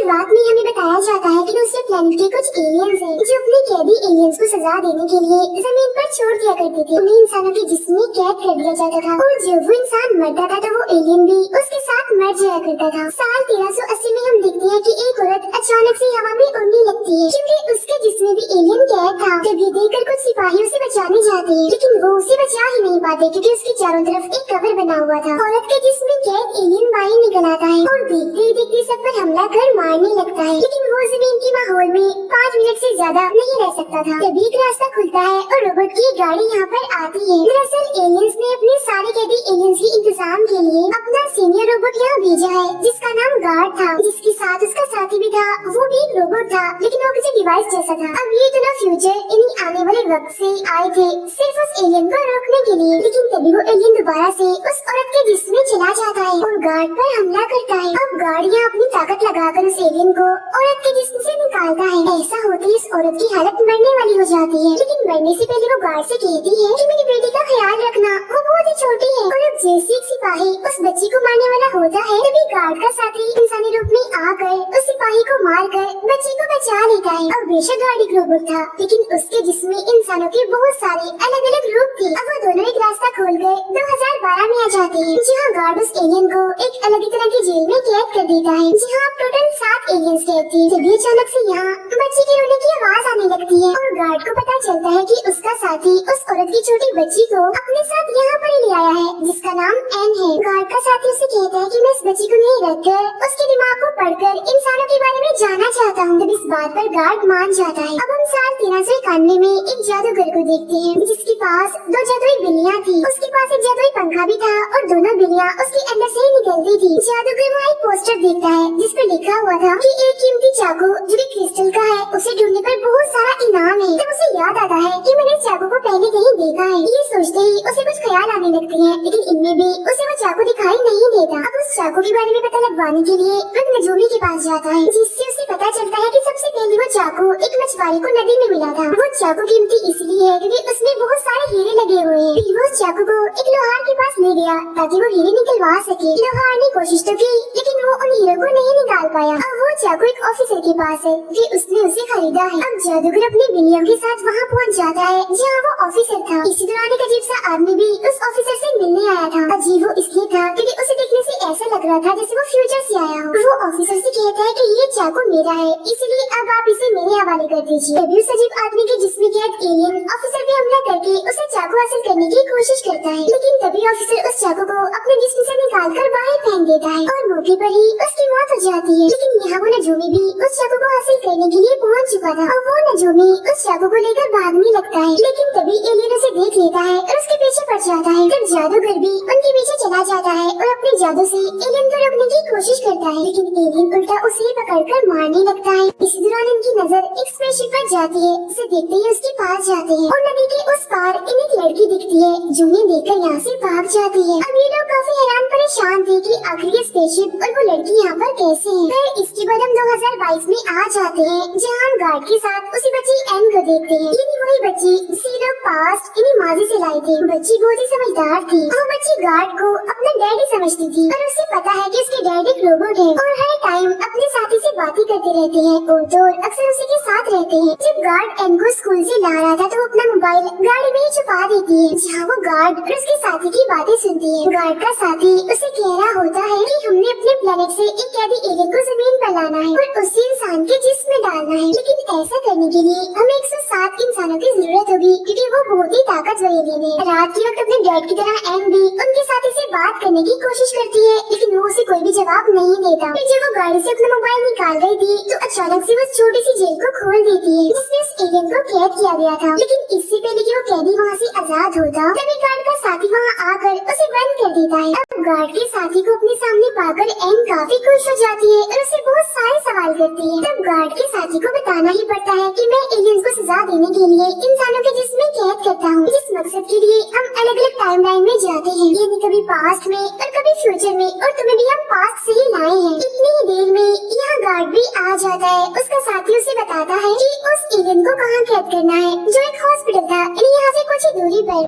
शुरुआत में हमें बताया जाता है कि दूसरे प्लेनेट के कुछ एलियंस हैं जो अपने कैदी एलियंस को सजा देने के लिए जमीन पर छोड़ दिया करते थे। उन्हें इंसानों के जिस्म में कैद कर दिया जाता था और जब वो इंसान मरता था तो वो एलियन भी उसके साथ मर जाया करता था। साल 1380 में हम देखते हैं कि एक औरत अचानक से हवा में उड़ने लगती है क्योंकि उसके जिस्म में भी एलियन कैद था। जब ये देखकर कुछ सिपाही उसे बचाने जाते हैं लेकिन वो उसे बचा ही नहीं पाते क्योंकि उसके चारों तरफ एक कवर बना हुआ था। औरत के जिस्म में कैद एलियन बाहर निकल आता है और देखते ही देखते सब पर हमला कर मारने लगता है, लेकिन वो जमीन के माहौल में 5 मिनट से ज्यादा नहीं रह सकता था। तभी एक रास्ता खुलता है और रोबोट की गाड़ी यहाँ पर आती है। दरअसल एलियंस ने अपने सारे कैदी एलियंस के इंतजाम के लिए अपना सीनियर रोबोट यहाँ भेजा है जिसका नाम गार्ड था, जिसके साथ उसका साथी भी था। वो भी एक रोबोट था लेकिन वो किसी डिवाइस जैसा था। अब ये दोनों फ्यूचर इन्हीं आने वाले वक्त से आए थे सिर्फ उस एलियन को रोकने के लिए, लेकिन तभी वो एलियन दोबारा से उस औरत के जिस्म में चला जाता है और गार्ड पर हमला करता है। अब गार्ड यहाँ अपनी ताकत लगाकर उस एलियन को औरत के जिस्म से निकालता है। ऐसा होते इस औरत की हालत मरने वाली हो जाती है, लेकिन मरने से पहले वो गार्ड से कहती है कि मेरी बेटी का ख्याल रखना, वो बहुत ही छोटी है। और अब जैसे एक सिपाही उस बच्ची को मारने वाला होता है तभी गार्ड का साथी इंसानी रूप में आकर उस सिपाही को मारकर बच्ची को बचा लेता है। और बेशक गार्ड एक रोबोट था लेकिन उसके जिस्म में इंसानों के बहुत सारे अलग अलग रूप थे। अब वो दोनों एक रास्ता खोलकर 2012 में आ जाते हैं जहाँ गार्ड उस एलियन को एक अलग ही तरह की जेल में कैद कर देता है जहाँ अब टोटल 7 एलियंस कैद थे। तभी अचानक से यहाँ बच्ची के रोने की आवाज आने लगती है और गार्ड को पता चलता है कि उसका साथी उस औरत की छोटी बच्ची को अपने साथ यहाँ पर ही ले आया है जिसका नाम एन है। गार्ड का साथी उसे कहता है कि मैं इस बच्ची को नहीं रखकर उसके दिमाग को पढ़कर इंसानों के बारे में जानना चाहता हूँ। तब इस बात पर गार्ड मान जाता है। अब हम साल 1391 में एक जादूगर को देखते हैं जिसके पास 2 जादुई बिल्लियाँ थी। उसके पास एक जादुई पंखा भी था और दोनों बिल्लियाँ उसके अंदर से ही निकलती थी। जादूगर वहाँ एक पोस्टर देखता है जिस पर लिखा हुआ था कि एक कीमती चाकू जो कि क्रिस्टल का है उसे ढूंढने पर बहुत सारा इनाम है। तब उसे याद आता है कि मैंने इस चाकू को पहले कहीं देखा है। ये सोचते ही उसे कुछ ख्याल आने लगते हैं लेकिन इनमें भी उसे वो चाकू दिखाई नहीं देता। अब उस चाकू के बारे में पता लगवाने के लिए वो नजूमी के पास जाता है जिससे उसे पता चलता है कि सबसे पहले वो चाकू एक मछुआरे को नदी में मिला था। वो चाकू कीमती इसलिए है क्योंकि उसमें बहुत सारे हीरे लगे हुए हैं। फिर वो उस चाकू को एक लोहार के पास ले गया ताकि वो हीरे निकलवा सके। लोहार ने कोशिश तो की लेकिन वो उन हीरों को नहीं निकाल पाया। अब वो चाकू एक ऑफिसर के पास है फिर उसने उसे खरीदा है। अब जादूगर अपनी बिल्लियों के साथ वहाँ पहुँच जाता है जहाँ वो ऑफिसर था। इसी दौरान एक अजीब सा आदमी भी उस ऑफिसर से मिलने आया था। अजीब वो इसलिए था क्योंकि उसे देखने से ऐसा लग रहा था जैसे वो फ्यूचर से आया हो। वो ऑफिसर से कहता है कि ये चाकू मेरा है इसलिए अब आप इसे मेरे हवाले कर दीजिए। तभी उस अजीब आदमी के जिस्म कैद एलियन ऑफिसर पे हमला करके उसे चाकू हासिल करने की कोशिश करता है, लेकिन तभी ऑफिसर उस चाकू को अपने जिस्म से निकालकर बाहर फेंक देता है और मौके पर ही उसकी मौत हो जाती है। लेकिन यहाँ वो नजूमी भी उस चाकू को हासिल करने के लिए पहुँच चुका था और वो नजूमी उस चाकू को लेकर भागने लगता है, लेकिन तभी एलियन उसे देख लेता है और उसके पीछे पड़ जाता है। तब जादूगर भी उनके पीछे चला जाता है और अपने जादू से एलियन को रोकने की कोशिश करता है, लेकिन एलियन उल्टा उसे पकड़कर मारने लगता है। इसी दौरान इनकी नजर एक स्पेसशिप पर जाती है। उसे देखते ही उसके पास जाते हैं और नदी के उस पार इन्हें एक लड़की दिखती है जो उन्हें देखकर यहाँ से भाग जाती है। अब ये लोग काफी हैरान परेशान थे कि आखिर ये स्पेसशिप और वो लड़की यहाँ पर कैसे है। फिर इसके बाद हम 2022 में आ जाते हैं जहाँ हम गार्ड के साथ उसी बच्ची एन को देखते हैं। ये वही बच्ची जिसे लोग पास्ट इन्हीं माजी से लाए थे। बच्ची बहुत ही समझदार थी। वो बच्ची गार्ड को अपना डैडी समझती थी और उसे पता है कि उसके डैड एक रोबोट है और हर टाइम अपने साथी से बातें करते रहते हैं और तो अक्सर उसी के साथ रहते हैं। जब गार्ड एन को स्कूल से ला रहा था तो वो अपना मोबाइल गाड़ी में ही छुपा देती है जहाँ वो गार्ड और उसके साथी की बातें सुनती है। गार्ड का साथी उसे कह रहा होता है कि हमने अपने प्लेनेट से एक कैदी एलियन को जमीन पर लाना है और उसे इंसान के जिस्म में डालना है, लेकिन ऐसा करने के लिए हमें 107 इंसानों की जरूरत होगी क्योंकि वो बहुत ही ताकतवर एलियन है। रात के वक्त अपने डैड की तरह एन भी उनके साथी से बात करने की कोशिश करती है लेकिन वो उसे कोई भी जवाब नहीं देता। फिर जब वो गाड़ी से अपना मोबाइल निकाल रही थी तो अचानक से वो छोटी सी जेल को खोल देती है जिसमें उस एलियन को कैद किया गया था, लेकिन इससे पहले कि वो कैदी वहाँ से आजाद होता तभी गार्ड का साथी वहाँ आकर उसे बंद कर देता है। अब गार्ड के साथी को अपने सामने पाकर एन काफी खुश हो जाती है और उसे बहुत सारे सवाल करती है। तब गार्ड के साथी को बताना ही पड़ता है कि मैं एलियंस को सजा देने के लिए इंसानों के जिस्म में कैद करता हूँ, जिस मकसद के लिए हम अलग अलग टाइमलाइन में जाते हैं, यानी कभी पास्ट में और कभी फ्यूचर में, और तुम्हें भी हम पास्ट से ही लाए हैं। इतनी ही देर में यहाँ गार्ड भी आ जाता है। उसका साथी उसे बताता है कि उस एलियन को कहाँ कैद करना है जो एक हॉस्पिटल था यहाँ से कुछ ही दूरी पर।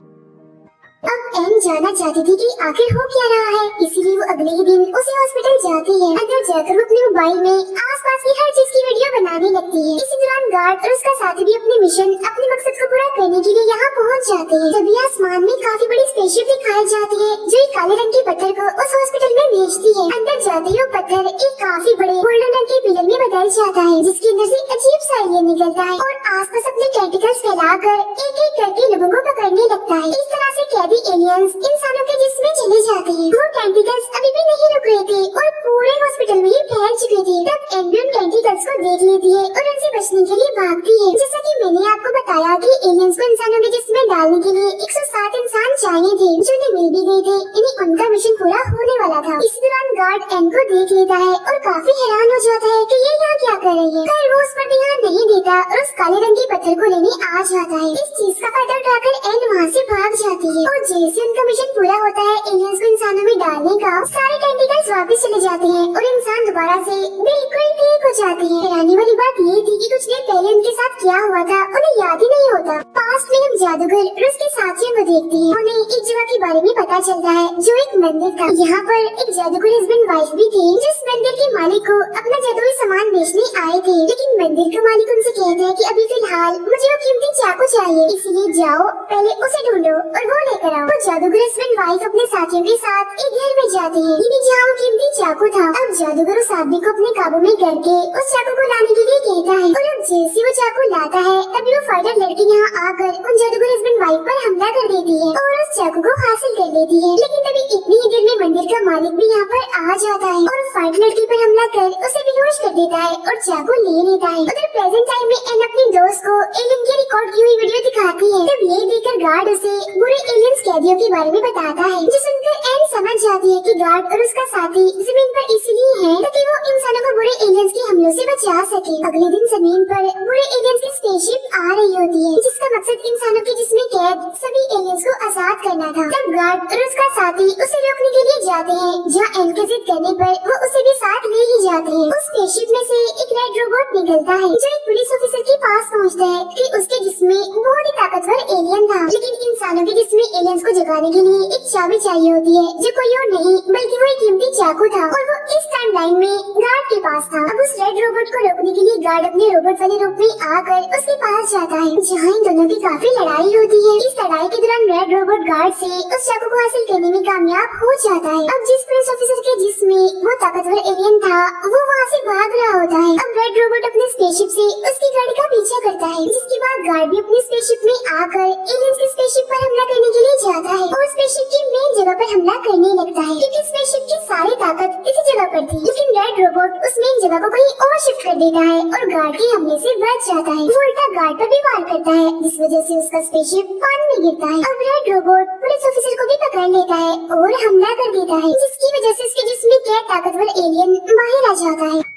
अब एन एन जानना चाहती थी कि आखिर हो क्या रहा है, इसीलिए वो अगले ही दिन उसी हॉस्पिटल जाती है। अंदर जाकर वो अपने मोबाइल में आसपास की हर चीज की वीडियो बनाने लगती है। इसी दौरान गार्ड और उसका साथी भी अपने मिशन, अपने मकसद को पूरा करने के लिए यहाँ पहुँच जाते हैं। तभी आसमान में काफी बड़ी स्पेसशिप दिखाई जाती है जो एक काले रंग के पत्थर को उस हॉस्पिटल में भेजती है। अंदर जाते ही वो पत्थर एक काफी बड़े गोल्डन रंग के पिलर में बदल जाता है, जिसके अंदर से अजीब सा एलियन निकलता है और आसपास अपने टेंटिकल्स फैलाकर एक एक करके लोगों को पकड़ने लगता है। इस तरह से कैदी एलियंस इंसानों के जिस्म में चले जाते हैं। वो टेंटिकल्स अभी भी नहीं रुक रहे थे और पूरे हॉस्पिटल में ही फैल चुके थे। तब एम्बी उन टेंटिकल्स को देख लेती है और उनसे बचने के लिए भागती है। जैसा कि मैंने आपको बताया कि एलियंस को इंसानों के जिस्म में डालने के लिए 107 इंसान चाहिए थे, जो उन्हें मिल भी गए थे। इन्हें उनका मिशन पूरा होने वाला था। इसी दौरान गार्ड एन को देख लेता है और काफी हैरान हो जाता है कि ये यहाँ क्या कर रही है। खैर वो उस पर ध्यान नहीं देता और उस काले रंग के पत्थर को लेने आ जाता है। इस चीज का फायदा उठाकर एन वहाँ से भाग जाती है और जैसे उनका मिशन पूरा होता है एलियंस को इंसानों में डालने का, सारे टेंटिकल्स वापस चले जाते हैं और इंसान दोबारा से बिल्कुल ठीक हो जाते हैं। हैरानी वाली बात ये थी कि कुछ देर पहले उनके साथ क्या हुआ था उन्हें याद ही नहीं होता। पास्ट में हम जादूगर और उसके साथियों को देखते हैं। उन्हें एक जगह के बारे में पता चलता है जो एक मंदिर था। यहाँ पर एक जादूगर हस्बैंड वाइफ भी थे जिस मंदिर के मालिक को अपना जादुई सामान बेचने आए थे, लेकिन मंदिर का मालिक उनसे कहता है कि अभी फिलहाल मुझे वो कीमती चाकू चाहिए, इसलिए जाओ पहले उसे ढूंढो और वो लेकर आओ। वो जादूगर हस्बैंड वाइफ अपने साथियों के साथ एक घर में जाते हैं, ये जहाँ वो कीमती चाकू था। अब जादूगर उस आदमी को अपने काबू में करके उस चाकू को लाने के लिए कहता है और अब जैसे वो चाकू लाता है तभी वो फाइटर लड़की यहाँ आकर उन जादूगर हस्बैंड वाइफ पर हमला कर देती है और उस चाकू को हासिल कर लेती है। लेकिन तभी इतनी ही देर में मंदिर का मालिक भी यहाँ पर आ जाता है और फाइटर लड़की पर हमला कर उसे बेहोश कर देता है और चाकू ले लेता है। उधर प्रेजेंट टाइम में एन अपने दोस्त को एलियन की रिकॉर्ड की हुई वीडियो दिखाती है। तब ये देखकर गार्ड उसे बुरे एलियंस कैदियों के बारे में बताता है, जो सुनकर एन समझ जाती है कि गार्ड और उसका साथी जमीन पर इसलिए है ताकि वो इंसानों को बुरे एलियंस के हमलों से बचा सके। अगले दिन जमीन पर बुरे एलियंस की स्पेसशिप आ रही होती है, जिसका मकसद इंसानों के जिस्म में कैद सभी एलियंस को आजाद करना था। तब गार्ड और उसका साथी उसे रोकने के लिए जाते हैं, जहाँ एन के जिद करने पर वो उसे भी साथ ले ही जाते हैं। उस स्पेसशिप में से एक रेड रोबोट निकलता है जो एक पुलिस ऑफिसर के पास पहुँचता है कि उसके जिस्म में बहुत ही ताकतवर एलियन था, लेकिन इंसानों के जिस्म में एलियंस को जगाने के लिए एक चाबी चाहिए होती है जो कोई और नहीं बल्कि वो एक कीमती चाकू था और वो इस टाइमलाइन में गार्ड के पास था। अब उस रेड रोबोट को रोकने के लिए गार्ड अपने रोबोट वाले रूप में आकर उसके पास जाता है, जहाँ इन दोनों की काफी लड़ाई होती है। इस लड़ाई के दौरान रेड रोबोट गार्ड से उस चाकू को हासिल करने में कामयाब हो जाता है। अब जिस पुलिस ऑफिसर के जिस्म में वो ताकतवर एलियन था वो वहाँ से भाग रहा होता है। अब रेड रोबोट अपने स्पेसशिप से उसकी गाड़ी का पीछा करता है, जिसके बाद गार्ड भी अपनी स्पेसशिप में आकर एलियंस की स्पेसशिप पर हमला करने के लिए जाता है और स्पेसशिप की मेन जगह पर हमला करने लगता है, क्योंकि स्पेसशिप की सारी ताकत इसी जगह पर थी। लेकिन रेड रोबोट उस मेन जगह को कहीं और शिफ्ट कर देता है और गार्ड के हमले से बच जाता है। वो उल्टा गार्ड पर भी वार करता है, जिस वजह से उसका स्पेसशिप पानी में गिरता है। अब रेड रोबोट पुलिस ऑफिसर को भी पकड़ लेता है और हमला कर देता है, जिसकी वजह से उसके जिस्म में कैद ताकतवर एलियन बाहर आ जाता है।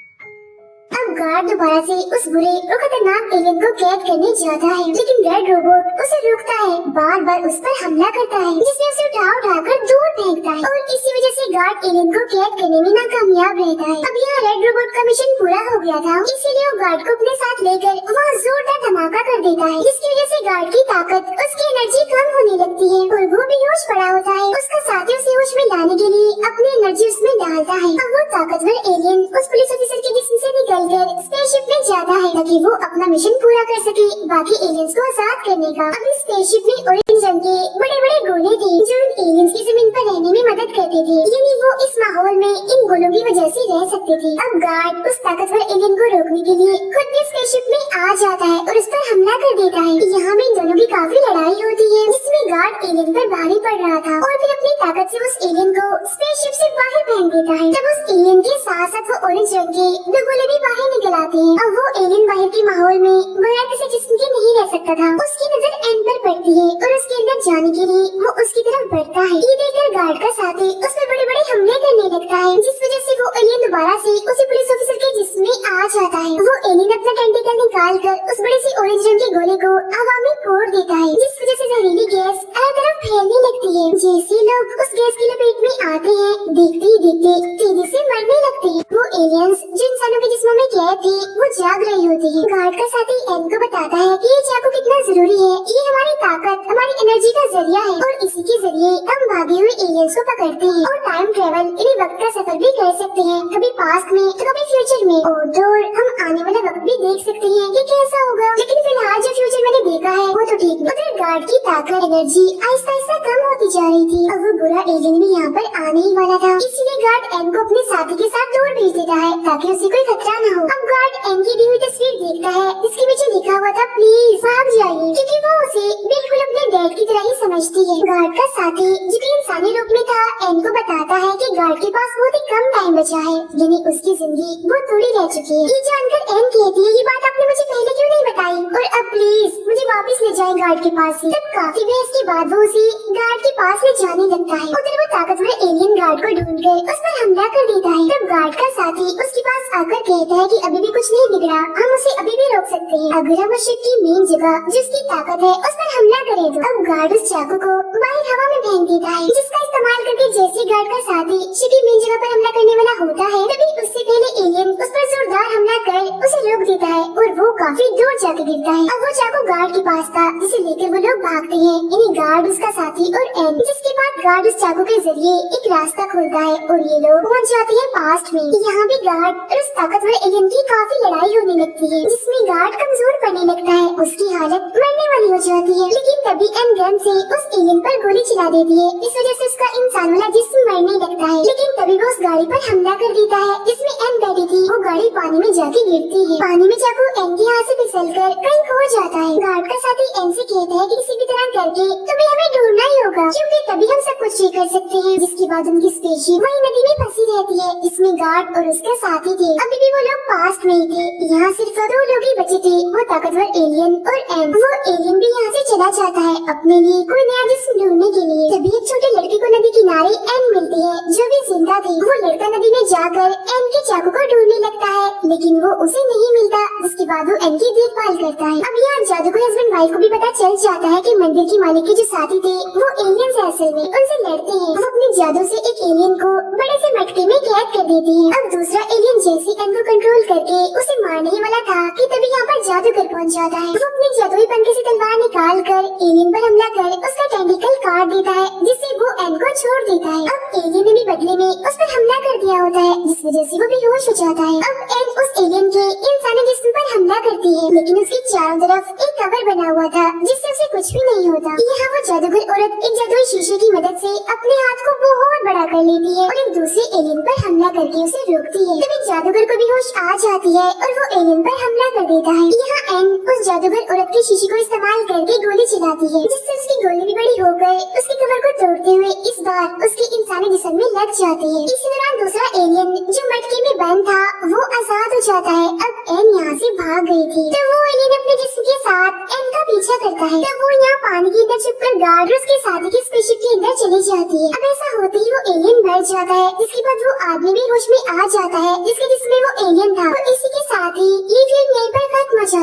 अब गार्ड दोबारा से उस बुरे और खतरनाक एलियन को कैद करने जाता है, लेकिन रेड रोबोट उसे रोकता है, बार बार उस पर हमला करता है, जिससे उसे उठाकर दूर फेंकता है और इसी वजह से गार्ड एलियन को कैद करने में नाकामयाब रहता है। अब यहाँ रेड रोबोट का मिशन पूरा हो गया था, इसीलिए वो गार्ड को अपने साथ लेकर वहाँ जोरदार धमाका कर देता है, जिसकी वजह से गार्ड की ताकत, उसकी एनर्जी कम होने लगती है और वो बेहोश पड़ा होता है। उसका साथी उसे होश में लाने के लिए अपनी एनर्जी उसमें डालता है। अब वो ताकतवर एलियन उस पुलिस ऑफिसर के जिस्म से निकल स्पेसशिप में जाता है ताकि वो अपना मिशन पूरा कर सके, बाकी एलियंस को आजाद करने का। अब इस स्पेसशिप में ऑरेंज रंग के बड़े बड़े गोले थे जो इन एलियंस की जमीन पर रहने में मदद करते थे, यानी वो इस माहौल में इन गोलों की वजह से रह सकते थे। अब गार्ड उस ताकतवर एलियन को रोकने के लिए खुद भी स्पेसशिप में आ जाता है और उस पर हमला कर देता है। यहाँ में इन दोनों की काफी लड़ाई होती है, जिसमें गार्ड एलियन पर भारी पड़ रहा था और फिर अपनी ताकत से उस एलियन को स्पेसशिप से बाहर फेंक देता है। तब उस एलियन के साथ साथ वो ऑरेंज रंग के दो गोले भी बाहर निकल आते हैं। अब वो एलियन बाहर के माहौल में बगैर किसी जिस्म के नहीं रह सकता था। उसकी नजर एन पर पड़ती है और उसके अंदर जाने के लिए वो उसकी तरफ बढ़ता है। ये देखकर गार्ड का साथी उस पर बड़े बड़े हमले करने लगता है, जिस वजह से वो एलियन दोबारा से उसी पुलिस ऑफिसर के जिस्म में आ जाता है। वो एलियन अपना टेंटिकल निकाल कर उस बड़े से ऑरेंज रंग के गोले को हवा में फोड़ देता है, जिस वजह से जहरीली गैस हर तरफ फैलने लगती है। जैसे लोग उस गैस की लपेट में आते हैं, देखते ही देखते तेजी से मरने लगते हैं। वो एलियंस जो इंसानों के जिस्मों में कैद थे वो जाग रहे होते हैं। गार्ड का साथी एन को बताता है कि ये चाकू कितना जरूरी है, ये हमारी ताकत, हमारी एनर्जी का जरिया है और इसी के जरिए हम भागे हुए एलियंस को पकड़ते हैं और टाइम ट्रेवल यानी वक्त का सफर भी कर सकते हैं, कभी पास्ट में तो कभी फ्यूचर में। और तो हम आने वाला वक्त भी देख सकते हैं कि कैसा होगा। लेकिन फिलहाल जो फ्यूचर मैंने देखा है वो तो ठीक नहीं। उधर गार्ड की ताकत, एनर्जी आहिस्ता आहिस्ता कम होती जा रही थी। अब वो बुरा एलियन भी यहाँ पर आने ही वाला था, इसीलिए गार्ड एन को अपने साथी के साथ दूर भेज देता है ताकि उसे कोई खतरा न हो। अब गार्ड एन की दी हुई तस्वीर देखता है जिसके पीछे लिखा हुआ था प्लीज भाग जाइए, क्योंकि वो उसे बिल्कुल अपने डैड की तरह ही समझती है। गार्ड का साथी जो कि इंसानी रूप में था एन को बताता है कि गार्ड के पास बहुत ही कम टाइम बचा है, यानी उसकी जिंदगी बहुत थोड़ी रह चुकी है। ये जानकर एन कहती है ये बात आपने मुझे पहले क्यों नहीं बताई, और अब प्लीज मुझे वापस ले जाएं गार्ड के पास से। तब काफी बहस के बाद वो उसे गार्ड के पास ले जाने लगता है। उधर वो ताकतवर एलियन गार्ड को ढूंढकर उस पर हमला कर देता है। तब गार्ड का साथी उसके पास आकर कहता है कि अभी भी कुछ नहीं बिगड़ा, हम उसे अभी भी रोक सकते हैं अगर हम उस शिप की मेन जगह जिसकी ताकत है उस पर हमला करें तो। अब गार्ड उस चाकू को बाहर हवा में फेंक देता है, जिसका इस्तेमाल करके जैसे गार्ड का साथी शिप की मेन जगह पर हमला करने वाला होता है तभी उससे पहले एलियन उस पर जोरदार हमला कर उसे रोक देता है और वो काफी दूर जाके गिरता है। अब वो चाकू गार्ड के पास था जिसे लेकर वो लोग भागते हैं, यानी गार्ड, उसका साथी और एन। जिसके बाद गार्ड उस चाकू के जरिए एक रास्ता खोलता है और ये लोग पहुंच जाते हैं पास्ट में। यहाँ भी गार्ड और उस ताकतवर एलियन की काफी लड़ाई होने लगती है, जिसमें गार्ड कमजोर पड़ने लगता है, उसकी हालत मरने वाली हो जाती है। लेकिन तभी एन गन से उस एलियन पर गोली चला देती है, इस वजह से उसका इंसान वाला जिस्म मरने लगता है। लेकिन तभी वो उस गाड़ी पर हमला कर देता है जिसमें एन बैठी थी। वो गाड़ी पानी में जाके गिरती है, पानी में चाकू एन के हाथ से फिसलकर कहीं खो जाता है। गार्ड का साथी एन से कहता है कि किसी भी तरह करके तुम्हें हमें ढूंढना ही होगा, क्योंकि तभी हम सब कुछ ठीक कर सकते हैं। जिसके बाद उनकी स्पेसशिप वही नदी में फंसी रहती है, जिसमें गार्ड और उसका साथी थे। अभी भी वो लोग पास्ट में ही थे, यहाँ सिर्फ दो लोग ही बचे थे, वो ताकतवर एलियन और एन। वो एलियन भी यहाँ से चला जाता है अपने लिए कोई नया जिस्म ढूंढने के लिए। तभी एक छोटे लड़के को नदी किनारे एन मिलती है जो भी जिंदा थी। वो लड़का नदी में जाकर एन के चाकू को ढूंढने लगता है, लेकिन वो उसे नहीं मिलता। जिसके बाद वो एन की देखभाल करता है। अब यहाँ जादूगर हस्बैंड वाइफ को भी पता चल जाता है कि मंदिर की मालिक के जो साथी थे वो एलियंस है असल में, उनसे लड़ते हैं। वो अपने जादू से एक एलियन को बड़े से मटके में कैद कर देते हैं। अब दूसरा एलियन जैसे एन को कंट्रोल करके उसे मारने ही वाला था कि तभी यहाँ पर जादूगर पहुँच जाता है। वो अपने जादुई पंखे से तलवार निकाल कर एलियन पर हमला कर उसका टेंटिकल काट देता है, जिससे वो एन को छोड़ देता है। अब एलियन ने भी बदले में उस पर हमला कर दिया होता है, जिस वजह से वो बेहोश हो जाता है। अब एन उस एलियन के इंसानी जिस्म पर हमला करती है, लेकिन उसके चारों तरफ एक कवर बना हुआ था जिससे उसे कुछ भी नहीं होता। यहाँ वो जादूगर औरत एक जादुई शीशे की मदद से अपने हाथ को बहुत बड़ा कर लेती है और एक दूसरे एलियन पर हमला करके उसे रोकती है। तभी जादूगर को भी होश आ जाती है और वो एलियन पर हमला कर देता है। यहाँ एन उस जादूगर औरत के शीशे को इस्तेमाल करके गोली चलाती है, जिससे उसकी गोली भी बड़ी होकर उसके कवर को तोड़ते हुए इस बार उसके इंसानी जिस्म में लग जाती है। इसी दौरान दूसरा एलियन जो मटके में बंद था वो आजाद हो जाता है। अब एन यहाँ से भाग गई थी, तो वो एलियन अपने जिस्म के साथ एन का पीछा करता है। तब वो यहाँ पानी के अंदर छुपकर गार्ड और उसके साथी की स्पेसशिप के अंदर चली जाती है। अब ऐसा होते ही वो एलियन मर जाता है, जिसके बाद वो आदमी भी होश में आ जाता है जिसके जिस्म में वो एलियन था। और इसी के साथ ही ये फिल्म यहीं पर खत्म हो जाती है।